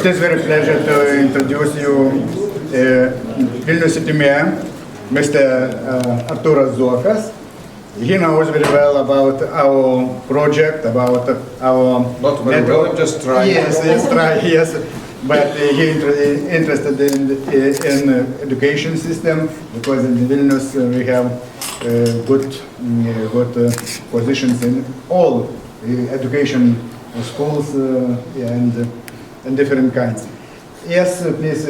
It is very pleasure to introduce you Vilnius City Mayor, Mr. Artūras Zuokas. He knows very well about our project, about our not very network. well, just try. Yes. But he interested in education system, because in Vilnius we have good positions in all education schools and different kinds. Yes, please,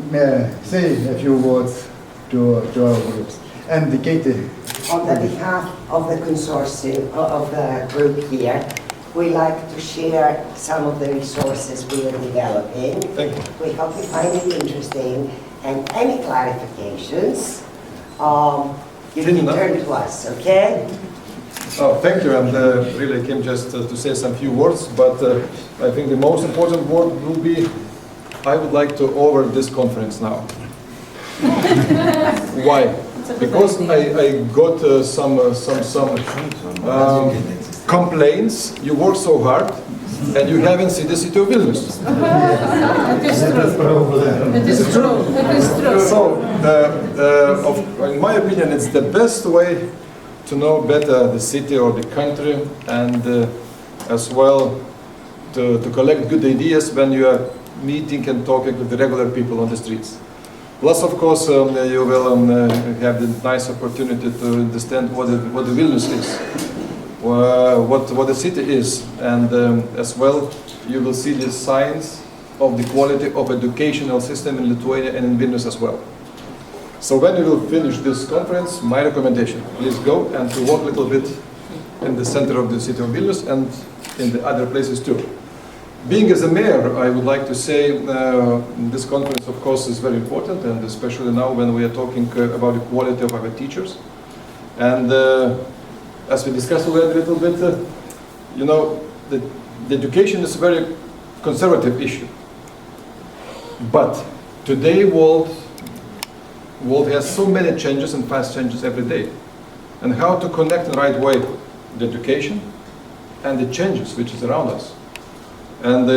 may I say a few words to our groups. And Katie. On the behalf of the consortium, of the group here, we like to share some of the resources we are developing. Thank you. We hope you find it interesting, and any clarifications, you can turn to us, okay? Oh, thank you, and really came just to say some few words, but I think the most important word will be, I would like to over this conference now. Why? Because I got some complaints. You work so hard, and you haven't seen the city of Vilnius. It is true. So, in my opinion, it's the best way to know better the city or the country, and as well to collect good ideas when you are meeting and talking with the regular people on the streets. Plus, of course, you will have the nice opportunity to understand what the Vilnius is, what the city is, and as well you will see the signs of the quality of educational system in Lithuania and in Vilnius as well. So when you will finish this conference, my recommendation, please go and to walk a little bit in the center of the city of Vilnius and in the other places too. Being as a mayor, I would like to say this conference, of course, is very important, and especially now when we are talking about the quality of our teachers. And as we discussed already a little bit, you know, the education is a very conservative issue. But today, world has so many changes and fast changes every day. And how to connect in the right way the education and the changes which is around us. And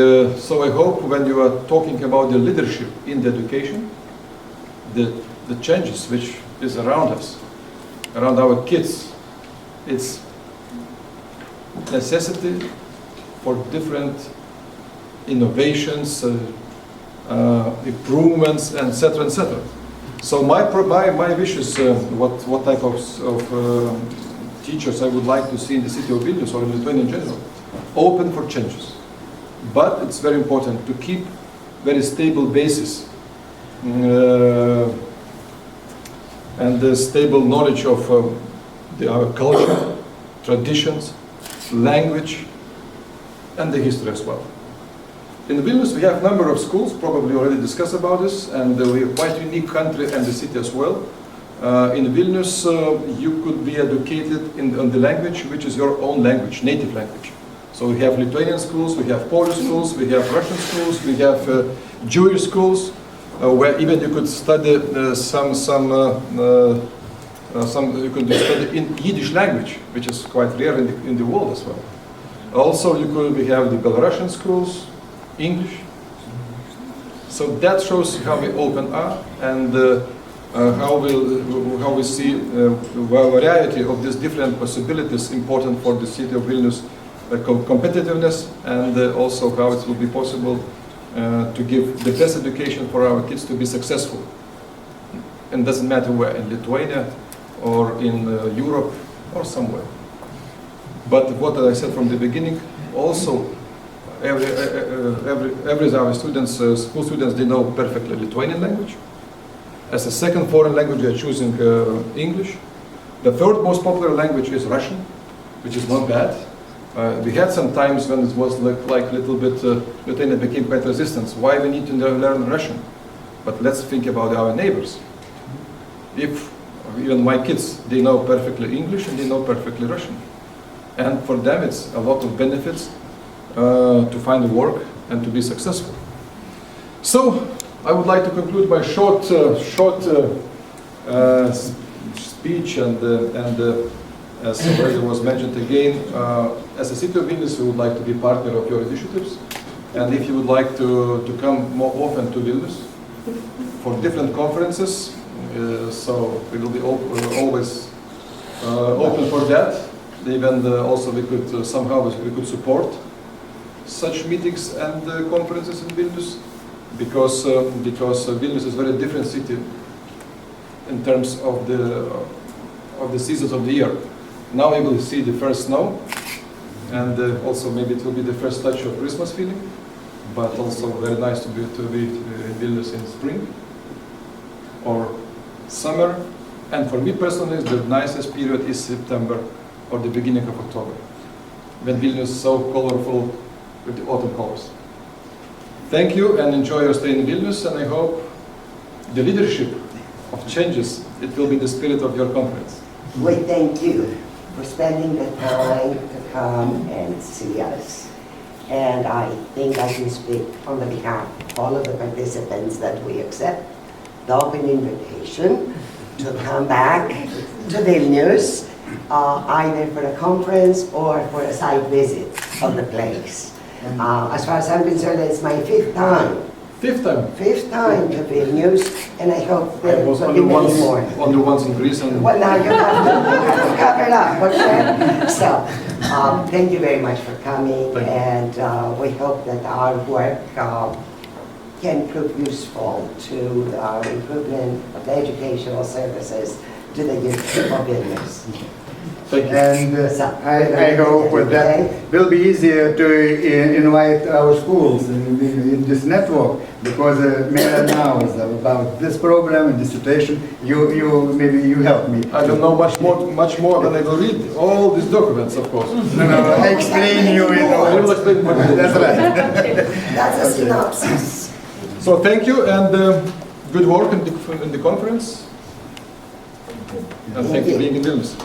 so I hope when you are talking about the leadership in the education, the changes which is around us, around our kids, it's necessity for different innovations, improvements, etc., etc. So my wish is what type of teachers I would like to see in the city of Vilnius or in Lithuania in general, open for changes. But it's very important to keep very stable basis and the stable knowledge of our culture, traditions, language, and the history as well. In Vilnius we have a number of schools, probably already discussed about this, and we have quite unique country and the city as well. In Vilnius you could be educated on the language which is your own language, native language. So we have Lithuanian schools, we have Polish schools, we have Russian schools, we have Jewish schools, where even you could study you could study in Yiddish language, which is quite rare in the world as well. Also, we have the Belarusian schools, English. So that shows how we open up and how we see a variety of these different possibilities important for the city of Vilnius. Competitiveness, and also how it will be possible to give the best education for our kids to be successful. And it doesn't matter where, in Lithuania or in Europe or somewhere. But what I said from the beginning, also every our students, school students, they know perfectly Lithuanian language. As a second foreign language, they are choosing English. The third most popular language is Russian, which is not bad. We had some times when it was like a little bit, Lithuania became quite resistant. Why we need to learn Russian? But let's think about our neighbors. If even my kids, they know perfectly English and they know perfectly Russian. And for them it's a lot of benefits to find work and to be successful. So I would like to conclude my short speech and as already was mentioned again, as a city of Vilnius, we would like to be partner of your initiatives And if you would like to come more often to Vilnius for different conferences, so we will be always open for that. Even also we could somehow we could support such meetings and conferences in Vilnius, because Vilnius is a very different city in terms of the seasons of the year. Now we will see the first snow, and also maybe it will be the first touch of Christmas feeling, but also very nice to be in Vilnius in spring or summer. And for me personally, the nicest period is September or the beginning of October, when Vilnius is so colorful with the autumn colors. Thank you and enjoy your stay in Vilnius, and I hope the leadership of changes, it will be the spirit of your conference. We thank you for spending the time to come and see us. And I think I can speak on the behalf of all of the participants that we accept the open invitation to come back to Vilnius, either for a conference or for a site visit of the place. As far as I'm concerned, it's my fifth time. Fifth time? Fifth time to Vilnius, and I hope I there was will be many more. only once in Greece. And Well, now you have to cover it up, okay? So, thank you very much for coming, Thank you. and we hope that our work can prove useful to the improvement of the educational services to the youth of Vilnius. thank you. And I hope that will be easier to invite our schools in this network, because many knows about this problem and this situation. Maybe you help me. I don't know much more than I will read all these documents, of course. No, I explain you in I will explain more. That's right. That's a synopsis. So thank you, and good work in the conference. And thank you for being in Vilnius.